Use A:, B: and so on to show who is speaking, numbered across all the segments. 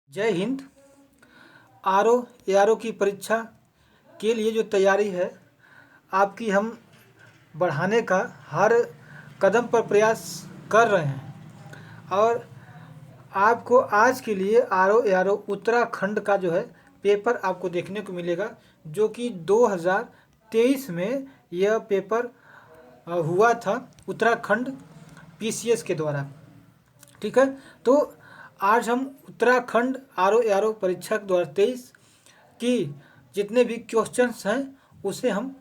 A: जय Hind. R O ARO की परीक्षा के लिए जो तैयारी है आपकी, हम बढ़ाने का हर कदम पर प्रयास कर रहे हैं। और आपको आज के लिए ARO उत्तराखंड का जो है पेपर आपको देखने को मिलेगा, जो कि 2023 में यह पेपर हुआ था उत्तराखंड PCS के द्वारा। ठीक है, तो आज हम उत्तराखंड ARO परीक्षा 2023 की जितने भी क्वेश्चंस हैं उसे हम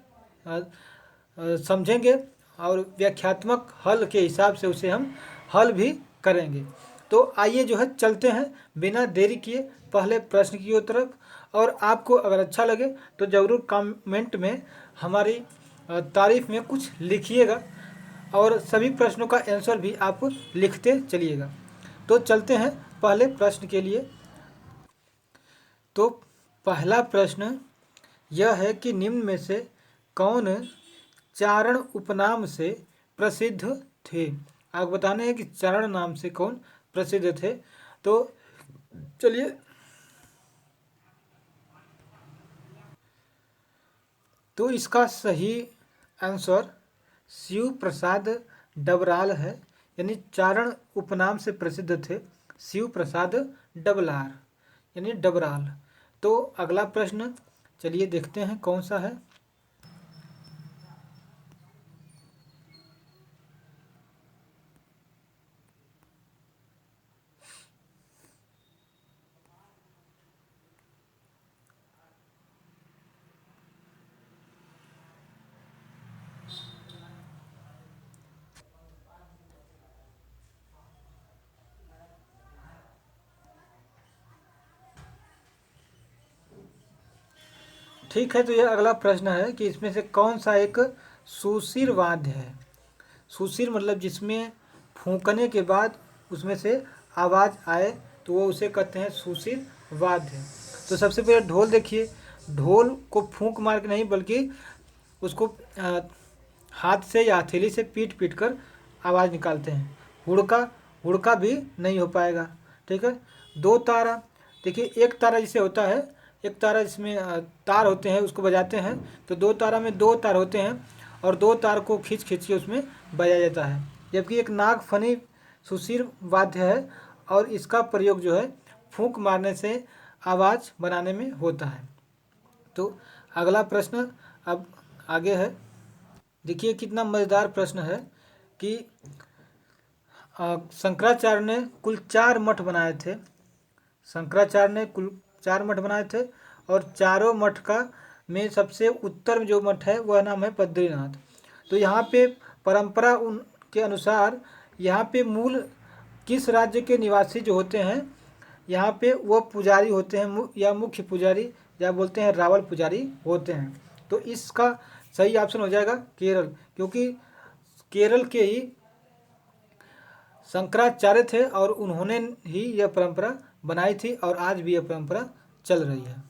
A: समझेंगे और व्याख्यात्मक हल के हिसाब से उसे हम हल भी करेंगे। तो आइए जो है चलते हैं बिना देरी किए पहले प्रश्न की तरफ। और आपको अगर अच्छा लगे तो ज़रूर कमेंट में हमारी तारीफ में कुछ लिखिएगा और सभी प्रश्नों का आंसर भी आप लिखते चलिएगा। तो चलते हैं पहले प्रश्न के लिए। तो पहला प्रश्न यह है कि निम्न में से कौन चारण उपनाम से प्रसिद्ध थे। आप बताने हैं कि चारण नाम से कौन प्रसिद्ध थे। तो चलिए, तो इसका सही आंसर शिव प्रसाद डबराल है, यानी चारण उपनाम से प्रसिद्ध थे शिव प्रसाद डबलार यानी डबराल। तो अगला प्रश्न चलिए देखते हैं कौन सा है। ठीक है, तो यह अगला प्रश्न है कि इसमें से कौन सा एक सुशिर वाद्य है। सुशिर मतलब जिसमें फूंकने के बाद उसमें से आवाज़ आए तो वो उसे कहते हैं सुशिर वाद्य। तो सबसे पहले ढोल देखिए, ढोल को फूंक मार के नहीं बल्कि उसको हाथ से या हथेली से पीट पीट कर आवाज़ निकालते हैं। हुड़का, हुड़का भी नहीं हो पाएगा। ठीक है, दो तारा देखिए, एक तारा जिसे होता है, एक तारा जिसमें तार होते हैं उसको बजाते हैं, तो दो तारा में दो तार होते हैं और दो तार को खींच खींच के उसमें बजाया जाता है। जबकि एक नागफनी सुशिर वाद्य है और इसका प्रयोग जो है फूंक मारने से आवाज़ बनाने में होता है। तो अगला प्रश्न अब आगे है। देखिए कितना मज़ेदार प्रश्न है कि शंकराचार्य ने कुल 4 मठ बनाए थे। शंकराचार्य ने कुल 4 मठ बनाए थे और चारों मठ का में सबसे उत्तर में जो मठ है वह नाम है बद्रीनाथ। तो यहाँ पे परंपरा उनके अनुसार यहाँ पे मूल किस राज्य के निवासी जो होते हैं, यहाँ पे वो पुजारी होते हैं या मुख्य पुजारी या बोलते हैं रावल पुजारी होते हैं। तो इसका सही ऑप्शन हो जाएगा केरल, क्योंकि केरल के ही शंकराचार्य थे और उन्होंने ही यह परंपरा बनाई थी और आज भी यह परंपरा चल रही है।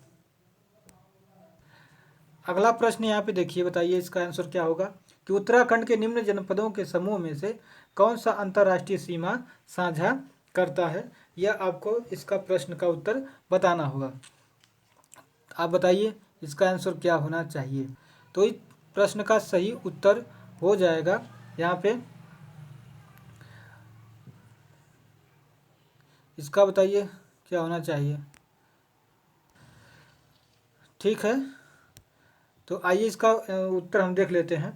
A: अगला प्रश्न यहाँ पे देखिए, बताइए इसका आंसर क्या होगा कि उत्तराखंड के निम्न जनपदों के समूह में से कौन सा अंतर्राष्ट्रीय सीमा साझा करता है। यह आपको इसका प्रश्न का उत्तर बताना होगा। आप बताइए इसका आंसर क्या होना चाहिए। तो इस प्रश्न का सही उत्तर हो जाएगा यहाँ पे, इसका बताइए क्या होना चाहिए। ठीक है, तो आइए इसका उत्तर हम देख लेते हैं।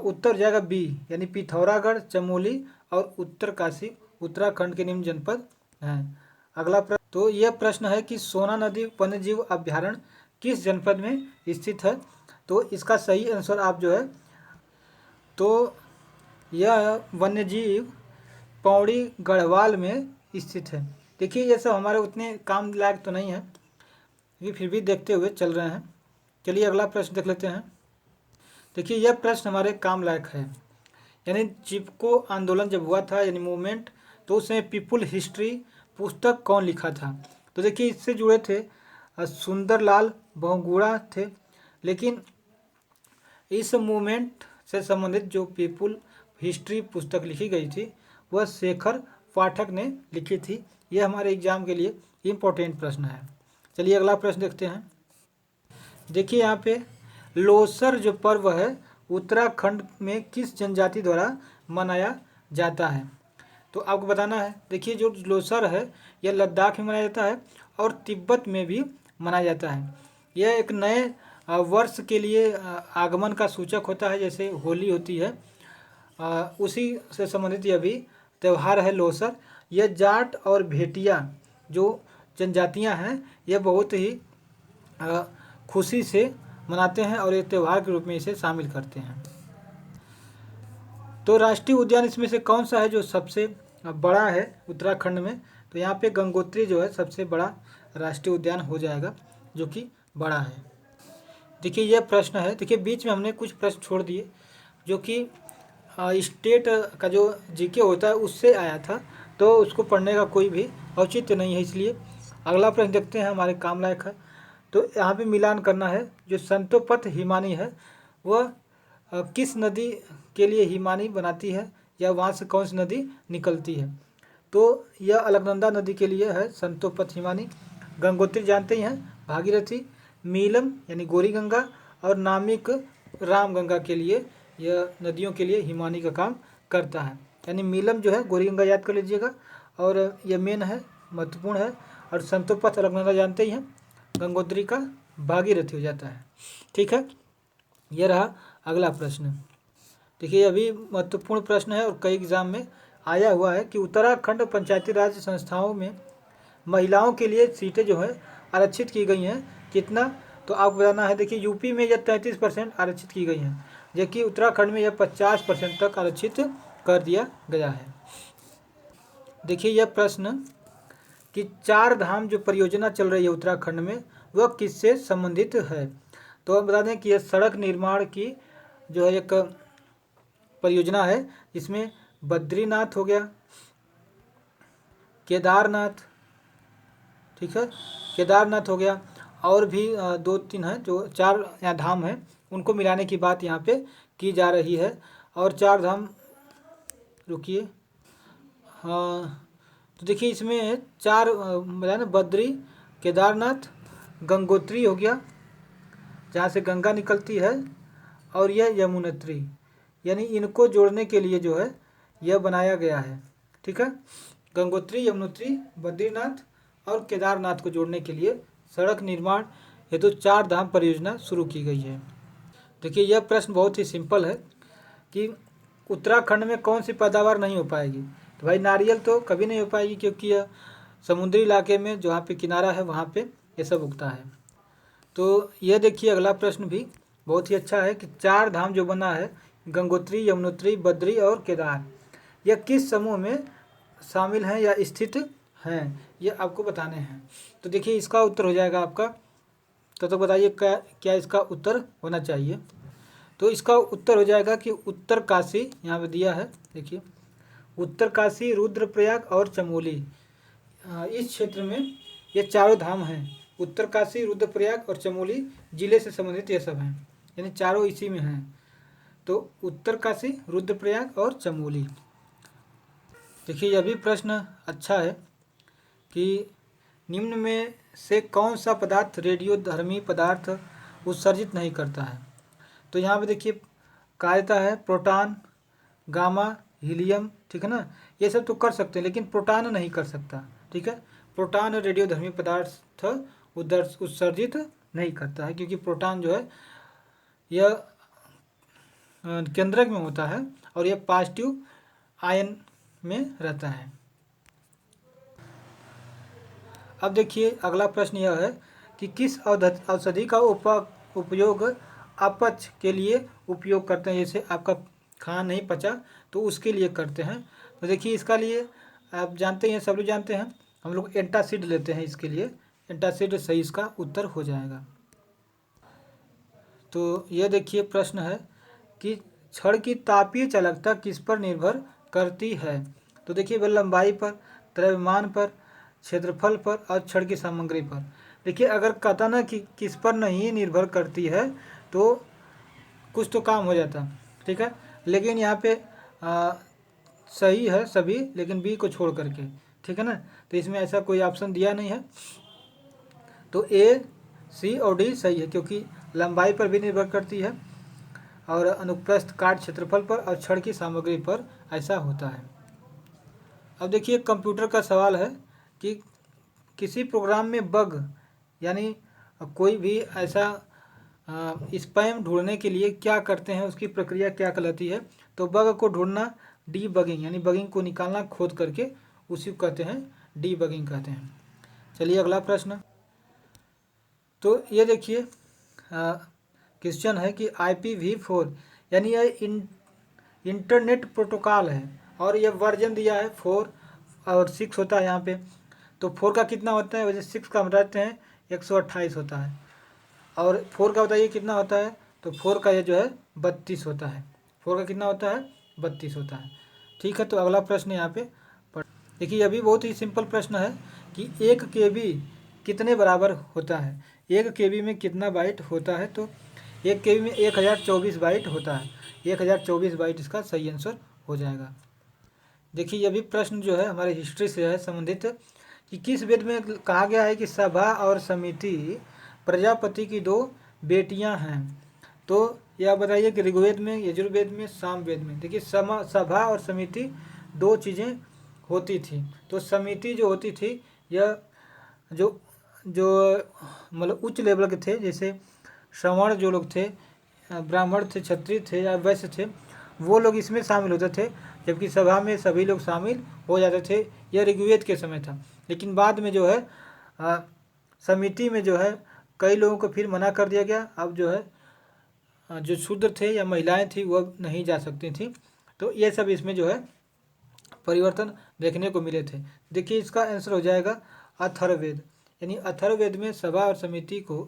A: उत्तर जाएगा बी, यानी पिथौरागढ़, चमोली और उत्तरकाशी उत्तराखंड के निम्न जनपद हैं। अगला प्रश्न, तो यह प्रश्न है कि सोना नदी वन्यजीव अभ्यारण्य किस जनपद में स्थित है। तो इसका सही आंसर आप जो है, तो यह वन्यजीव पौड़ी गढ़वाल में स्थित है। देखिए ये सब हमारे उतने काम लायक तो नहीं है, ये फिर भी देखते हुए चल रहे हैं। चलिए अगला प्रश्न देख लेते हैं। देखिए यह प्रश्न हमारे काम लायक है, यानी चिपको आंदोलन जब हुआ था यानी मूवमेंट, तो उसमें पीपुल हिस्ट्री पुस्तक कौन लिखा था। तो देखिए इससे जुड़े थे सुंदरलाल बहुगुणा थे, लेकिन इस मूवमेंट से संबंधित जो पीपुल हिस्ट्री पुस्तक लिखी गई थी वह शेखर पाठक ने लिखी थी। ये हमारे एग्जाम के लिए इम्पोर्टेंट प्रश्न है। चलिए अगला प्रश्न देखते हैं। देखिए यहाँ पे लोसर जो पर्व है उत्तराखंड में किस जनजाति द्वारा मनाया जाता है? तो आपको बताना है। देखिए जो लोसर है यह लद्दाख में मनाया जाता है और तिब्बत में भी मनाया जाता है। यह एक नए वर्ष के लिए आगमन का सूचक होता है, जैसे होली होती है उसी से संबंधित यह भी त्यौहार है लोसर। यह जाट और भेटिया जो जनजातियां हैं यह बहुत ही खुशी से मनाते हैं और एक त्यौहार के रूप में इसे शामिल करते हैं। तो राष्ट्रीय उद्यान इसमें से कौन सा है जो सबसे बड़ा है उत्तराखंड में? तो यहाँ पे गंगोत्री जो है सबसे बड़ा राष्ट्रीय उद्यान हो जाएगा, जो कि बड़ा है। देखिए यह प्रश्न है, देखिए बीच में हमने कुछ प्रश्न छोड़ दिए जो कि स्टेट का जो जीके होता है उससे आया था, तो उसको पढ़ने का कोई भी औचित्य नहीं है, इसलिए अगला प्रश्न देखते हैं, हमारे काम लायक है। तो यहाँ पे मिलान करना है। जो संतोपथ हिमानी है वह किस नदी के लिए हिमानी बनाती है, या वहाँ से कौन सी नदी निकलती है? तो यह अलकनंदा नदी के लिए है संतोपथ हिमानी। गंगोत्री जानते ही हैं, भागीरथी, मीलम यानी गौरी गंगा और नामिक राम गंगा के लिए, यह नदियों के लिए हिमानी का काम करता है। यानी मीलम जो है गौरी गंगा याद कर लीजिएगा, और यह मेन है, महत्वपूर्ण है। और संतोपथ अलकनंदा जानते ही हैं, गंगोत्री का भागीरथी हो जाता है। ठीक है, यह रहा अगला प्रश्न। देखिए अभी महत्वपूर्ण प्रश्न है और कई एग्जाम में आया हुआ है कि उत्तराखंड पंचायती राज संस्थाओं में महिलाओं के लिए सीटें जो है आरक्षित की गई हैं, कितना? तो आपको बताना है। देखिए यूपी में यह 33% आरक्षित की गई हैं, जबकि उत्तराखंड में यह 50% तक आरक्षित कर दिया गया है। देखिए यह प्रश्न कि 4 धाम जो परियोजना चल रही है उत्तराखंड में वह किससे संबंधित है? तो हम बता दें कि यह सड़क निर्माण की जो है एक परियोजना है, जिसमें बद्रीनाथ हो गया, केदारनाथ, ठीक है, केदारनाथ हो गया, और भी 2-3 हैं, जो 4 यहाँ धाम हैं, उनको मिलाने की बात यहाँ पे की जा रही है। और 4 धाम, रुकिए, हाँ, तो देखिए इसमें 4 बताया ना, बद्री, केदारनाथ, गंगोत्री हो गया जहाँ से गंगा निकलती है, और यह यमुनोत्री, यानी इनको जोड़ने के लिए जो है यह बनाया गया है। ठीक है, गंगोत्री, यमुनोत्री, बद्रीनाथ और केदारनाथ को जोड़ने के लिए सड़क निर्माण हेतु 4 धाम परियोजना शुरू की गई है। देखिए यह प्रश्न बहुत ही सिंपल है कि उत्तराखंड में कौन सी पैदावार नहीं हो पाएगी? तो भाई नारियल तो कभी नहीं हो पाएगी, क्योंकि यह समुद्री इलाके में जहाँ पे किनारा है वहाँ पे ये सब उगता है। तो यह देखिए अगला प्रश्न भी बहुत ही अच्छा है कि 4 धाम जो बना है, गंगोत्री, यमुनोत्री, बद्री और केदार, यह किस समूह में शामिल हैं या स्थित हैं, ये आपको बताने हैं। तो देखिए इसका उत्तर हो जाएगा आपका, तो बताइए क्या इसका उत्तर होना चाहिए? तो इसका उत्तर हो जाएगा कि उत्तर काशी, यहाँ पे दिया है, देखिए उत्तर काशी, रुद्रप्रयाग और चमोली, इस क्षेत्र में ये 4 धाम हैं। उत्तर काशी, रुद्रप्रयाग और चमोली जिले से संबंधित ये सब हैं, यानी चारों इसी में हैं। तो उत्तर काशी, रुद्रप्रयाग और चमोली। देखिए यह भी प्रश्न अच्छा है कि निम्न में से कौन सा पदार्थ रेडियोधर्मी पदार्थ उत्सर्जित नहीं करता है? तो यहाँ पे देखिए कायता है प्रोटॉन, गामा, हीलियम, ठीक है ना, ये सब तो कर सकते हैं, लेकिन प्रोटॉन नहीं कर सकता। ठीक है, प्रोटॉन रेडियोधर्मी पदार्थ उत्सर्जित नहीं करता है, क्योंकि प्रोटॉन जो है यह केंद्रक में होता है और यह पॉजिटिव आयन में रहता है। अब देखिए अगला प्रश्न यह है कि किस औषधि का उपयोग अपच के लिए उपयोग करते हैं? जैसे आपका खाना नहीं पचा तो उसके लिए करते हैं। तो देखिए इसका लिए आप जानते हैं, सब लोग जानते हैं, हम लोग एंटासिड लेते हैं इसके लिए, एंटासिड सही इसका उत्तर हो जाएगा। तो यह देखिए प्रश्न है कि छड़ की तापीय चालकता किस पर निर्भर करती है? तो देखिए वह लंबाई पर, द्रव्यमान पर, क्षेत्रफल पर और छड़ की सामग्री पर। देखिए अगर कहता ना कि किस पर नहीं निर्भर करती है तो कुछ तो काम हो जाता, ठीक है, लेकिन यहाँ पे सही है सभी, लेकिन बी को छोड़ करके, ठीक है ना। तो इसमें ऐसा कोई ऑप्शन दिया नहीं है। तो ए, सी और डी सही है, क्योंकि लंबाई पर भी निर्भर करती है और अनुप्रस्थ काट क्षेत्रफल पर और छड़ की सामग्री पर ऐसा होता है। अब देखिए कंप्यूटर का सवाल है कि किसी प्रोग्राम में बग यानी कोई भी ऐसा स्पैम ढूंढने के लिए क्या करते हैं, उसकी प्रक्रिया क्या कहलाती है। तो बग को ढूंढना डीबगिंग यानी बगिंग को निकालना खोद करके, उसी को कहते हैं डीबगिंग कहते हैं। चलिए अगला प्रश्न। तो ये देखिए क्वेश्चन है कि IPv4 यानी यह इंटरनेट प्रोटोकॉल है और यह वर्जन दिया है 4 और 6 होता है यहाँ पे। तो 4 का कितना होता है, वजह 6 का हम रहते हैं 128 होता है, और 4 का बताइए कितना होता है। तो 4 का ये जो है 32 होता है। 4 का कितना होता है, 32 होता है। ठीक है, तो अगला प्रश्न यहाँ पे देखिए, यह भी बहुत ही सिंपल प्रश्न है कि 1 KB कितने बराबर होता है। 1 KB में कितना बाइट होता है। तो 1 KB में 1024 बाइट होता है। 1024 बाइट इसका सही आंसर हो जाएगा। देखिए यह भी प्रश्न जो है हमारे हिस्ट्री से है संबंधित, कि किस वेद में कहा गया है कि सभा और समिति प्रजापति की 2 बेटियां हैं। तो यह बताइए कि ऋग्वेद में, यजुर्वेद में, सामवेद में। देखिए सभा और समिति 2 चीज़ें होती थी। तो समिति जो होती थी, यह जो मतलब उच्च लेवल के थे, जैसे श्रवण जो लोग थे, ब्राह्मण थे, क्षत्रिय थे या वैश्य थे, वो लोग इसमें शामिल होते थे, जबकि सभा में सभी लोग शामिल हो जाते थे। यह ऋग्वेद के समय था। लेकिन बाद में जो है समिति में जो है कई लोगों को फिर मना कर दिया गया। अब जो है जो शूद्र थे या महिलाएं थी वह नहीं जा सकती थी। तो ये सब इसमें जो है परिवर्तन देखने को मिले थे। देखिए इसका आंसर हो जाएगा अथर्ववेद, यानी अथर्ववेद में सभा और समिति को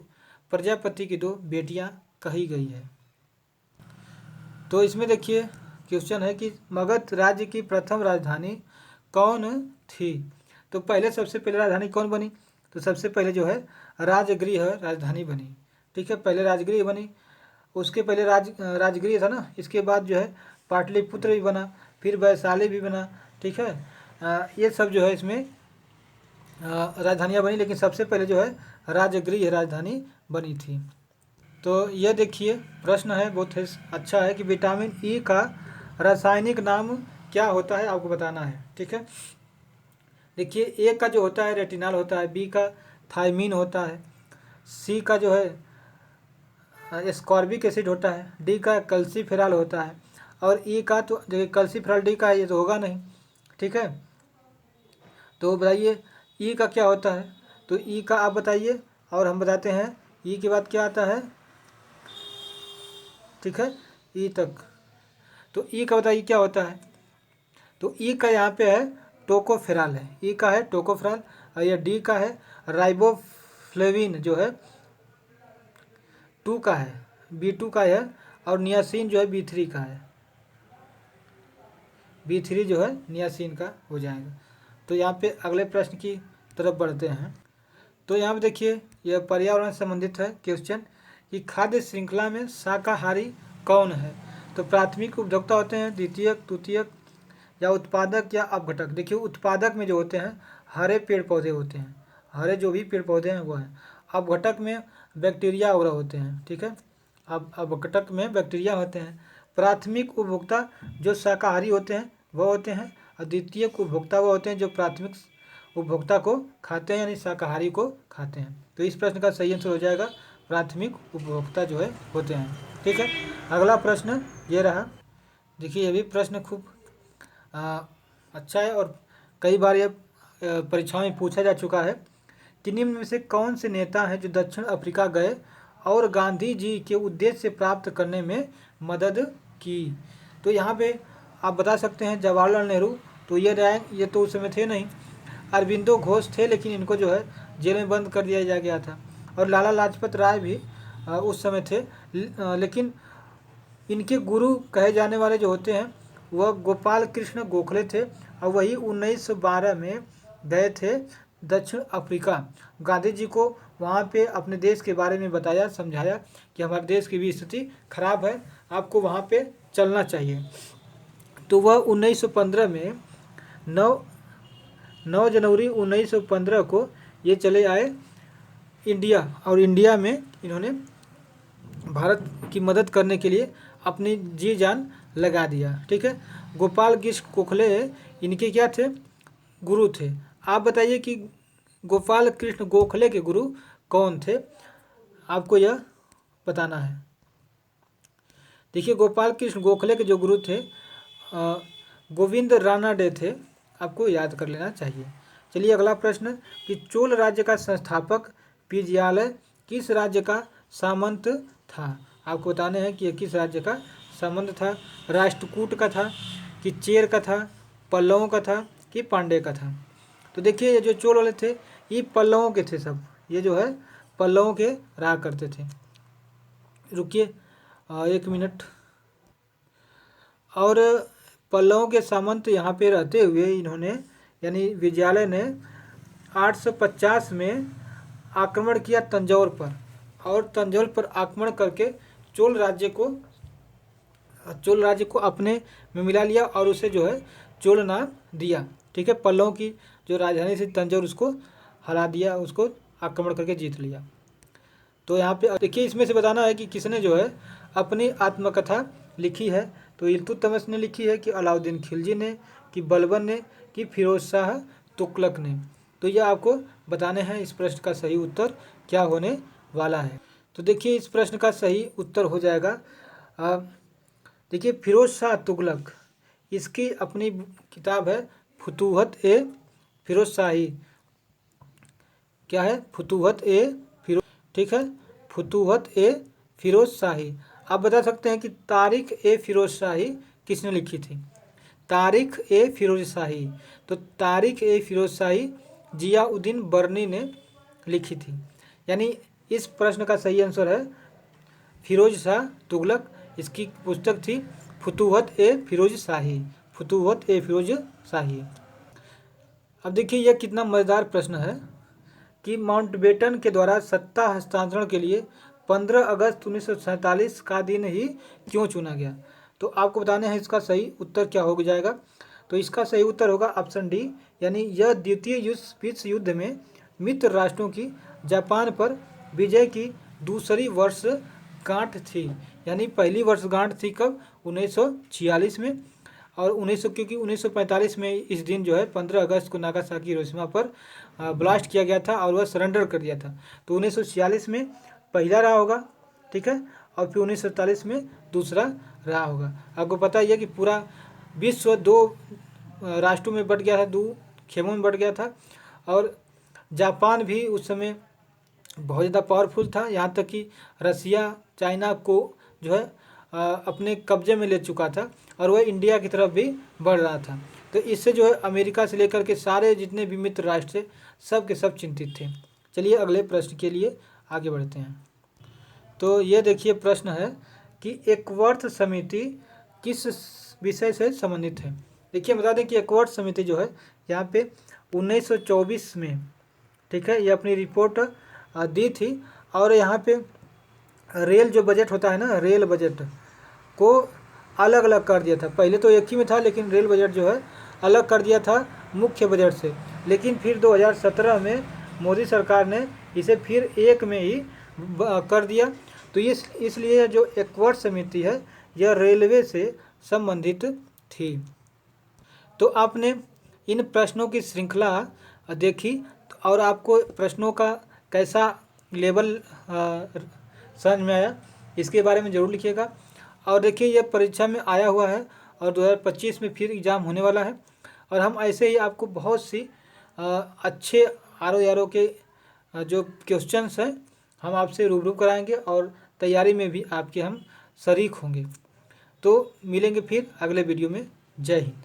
A: प्रजापति की 2 बेटियां कही गई है। तो इसमें देखिए क्वेश्चन है कि मगध राज्य की प्रथम राजधानी कौन थी। तो पहले सबसे पहले राजधानी कौन बनी। तो सबसे पहले जो है राजगृह राजधानी बनी। ठीक है, पहले राजगृह बनी, उसके पहले राजगृह था ना, इसके बाद जो है पाटलिपुत्र भी बना, फिर वैशाली भी बना। ठीक है, ये सब जो है इसमें राजधानियाँ बनी, लेकिन सबसे पहले जो है राजगृह राजधानी बनी थी। तो यह देखिए प्रश्न है, बहुत अच्छा है कि विटामिन ई का रासायनिक नाम क्या होता है, आपको बताना है। ठीक है, देखिए ए का जो होता है रेटिनॉल होता है, बी का थायमीन होता है, सी का जो है एस्कॉर्बिक एसिड होता है, डी का कल्सीफेरॉल होता है, और ई का तो देखिए कल्सीफेरॉल डी का है, ये तो होगा नहीं। ठीक है, तो बताइए ई का क्या होता है। तो ई का आप बताइए और हम बताते हैं ई के बाद क्या आता है। ठीक है, ई तक। तो ई का बताइए क्या होता है। तो ई का यहाँ पे है टोकोफेरॉल है, ई का है टोकोफेरॉल, और यह डी का है राइबोफ्लेविन जो है 2 का है, B2 का है, और नियासिन जो है B3 का है, B3 जो है नियासिन का हो जाएगा। तो यहाँ पे अगले प्रश्न की तरफ बढ़ते हैं। तो यहाँ पे देखिए यह पर्यावरण से संबंधित है क्वेश्चन, कि खाद्य श्रृंखला में शाकाहारी कौन है। तो प्राथमिक उपभोक्ता होते हैं, द्वितीयक, तृतीयक, या उत्पादक या अपघटक। देखिए उत्पादक में जो होते हैं हरे पेड़ पौधे होते हैं, हरे जो भी पेड़ पौधे हैं वो हैं। अपघटक में बैक्टीरिया वगैरह होते हैं। ठीक है, अब अपघटक में बैक्टीरिया होते हैं। प्राथमिक उपभोक्ता जो शाकाहारी होते हैं वह होते हैं, और द्वितीयक उपभोक्ता वो होते हैं जो प्राथमिक उपभोक्ता को खाते हैं, यानी शाकाहारी को खाते हैं। तो इस प्रश्न का सही आंसर हो जाएगा प्राथमिक उपभोक्ता जो है होते हैं। ठीक है, अगला प्रश्न ये रहा। देखिए ये भी प्रश्न खूब अच्छा है और कई बार ये परीक्षाओं में पूछा जा चुका है कि निम्न में से कौन से नेता हैं जो दक्षिण अफ्रीका गए और गांधी जी के उद्देश्य प्राप्त करने में मदद की। तो यहाँ पे आप बता सकते हैं जवाहरलाल नेहरू, तो ये तो उस समय थे नहीं। अरबिंदो घोष थे, लेकिन इनको जो है जेल में बंद कर दिया गया था। और लाला लाजपत राय भी उस समय थे, लेकिन इनके गुरु कहे जाने वाले जो होते हैं वह गोपाल कृष्ण गोखले थे, और वही 1912 में गए थे दक्षिण अफ्रीका। गांधी जी को वहाँ पे अपने देश के बारे में बताया, समझाया कि हमारे देश की भी स्थिति खराब है, आपको वहाँ पे चलना चाहिए। तो वह 1915 में 9 जनवरी 1915 को ये चले आए इंडिया, और इंडिया में इन्होंने भारत की मदद करने के लिए अपनी जी जान लगा दिया। ठीक है, गोपाल कृष्ण गोखले इनके क्या थे, गुरु थे। आप बताइए कि गोपाल कृष्ण गोखले के गुरु कौन थे, आपको यह बताना है। देखिए, गोपाल कृष्ण गोखले के जो गुरु थे गोविंद रानाडे थे, आपको याद कर लेना चाहिए। चलिए अगला प्रश्न कि चोल राज्य का संस्थापक विजयालय किस राज्य का सामंत था। आपको बताने हैं कि यह किस राज्य का सामंत था। राष्ट्रकूट का था कि चेर का था, पल्लवों का था कि पांडे का था। तो देखिए ये जो चोल वाले थे ये पल्लवों के थे सब, ये जो है पल्लवों के रहा करते थे। रुकिए 1 मिनट। और पल्लवों के सामंत यहाँ पे रहते हुए इन्होंने यानी विजयालय ने 850 में आक्रमण किया तंजौर पर, और तंजौर पर आक्रमण करके चोल राज्य को अपने में मिला लिया और उसे जो है चोल नाम दिया। ठीक है, पल्लवों की जो राजधानी थी तंजौर उसको हरा दिया, उसको आक्रमण करके जीत लिया। तो यहाँ पे देखिए इसमें से बताना है कि किसने जो है अपनी आत्मकथा लिखी है। तो इल्तुतमिश ने लिखी है कि अलाउद्दीन खिलजी ने, कि बलबन ने, कि फिरोज शाह तुगलक ने। तो यह आपको बताने हैं इस प्रश्न का सही उत्तर क्या होने वाला है। तो देखिए इस प्रश्न का सही उत्तर हो जाएगा देखिए फिरोज शाह तुगलक, इसकी अपनी किताब है फुतूहत ए फिरोज शाही। क्या है, फुतूहत ए फिरोज। ठीक है, फुतूहत ए फिरोज शाही। आप बता सकते हैं कि तारीख ए फिरोज शाही किसने लिखी थी। तारीख ए फिरोज शाही, तो तारीख ए फिरोज शाही जियाउद्दीन बर्नी ने लिखी थी। यानी इस प्रश्न का सही आंसर है फिरोज शाह तुगलक। इसकी पुस्तक थी फुतूहत ए फिरोज शाही, फुतूहत ए फिरोज शाही। अब देखिए यह कितना मज़ेदार प्रश्न है कि माउंटबेटन के द्वारा सत्ता हस्तांतरण के लिए 15 अगस्त 1947 का दिन ही क्यों चुना गया। तो आपको बताने हैं इसका सही उत्तर क्या हो जाएगा। तो इसका सही उत्तर होगा ऑप्शन डी, यानी यह द्वितीय विश्व युद्ध में मित्र राष्ट्रों की जापान पर विजय की दूसरी वर्षगांठ थी। यानी पहली वर्षगांठ थी कब, 1946 में, और 1900 क्योंकि 1945 में इस दिन जो है 15 अगस्त को नागासाकी हिरोशिमा पर ब्लास्ट किया गया था और वह सरेंडर कर दिया था। तो 1946 में पहला रहा होगा। ठीक है, और फिर 1947 में दूसरा रहा होगा। आपको पता ही है कि पूरा विश्व 2 राष्ट्रों में बट गया था, 2 खेमों में बट गया था, और जापान भी उस समय बहुत ज़्यादा पावरफुल था। यहाँ तक कि रसिया चाइना को जो है अपने कब्जे में ले चुका था और वह इंडिया की तरफ भी बढ़ रहा था। तो इससे जो है अमेरिका से लेकर के सारे जितने भी मित्र राष्ट्र थे सब के सब चिंतित थे। चलिए अगले प्रश्न के लिए आगे बढ़ते हैं। तो ये देखिए प्रश्न है कि एकवर्थ समिति किस विषय से संबंधित है। देखिए बता दें कि एकवर्थ समिति जो है यहाँ पे 1924 में, ठीक है, ये अपनी रिपोर्ट दी थी। और यहाँ पे रेल जो बजट होता है ना, रेल बजट को अलग अलग कर दिया था। पहले तो एक ही में था, लेकिन रेल बजट जो है अलग कर दिया था मुख्य बजट से। लेकिन फिर 2017 में मोदी सरकार ने इसे फिर एक में ही कर दिया। तो इसलिए जो एकवर्थ समिति है यह रेलवे से संबंधित थी। तो आपने इन प्रश्नों की श्रृंखला देखी और आपको प्रश्नों का कैसा लेवल समझ में आया, इसके बारे में ज़रूर लिखिएगा। और देखिए यह परीक्षा में आया हुआ है और 2025 में फिर एग्ज़ाम होने वाला है। और हम ऐसे ही आपको बहुत सी अच्छे RO के जो क्वेश्चंस हैं हम आपसे रूबरू कराएंगे और तैयारी में भी आपके हम शरीक होंगे। तो मिलेंगे फिर अगले वीडियो में। जय हिंद।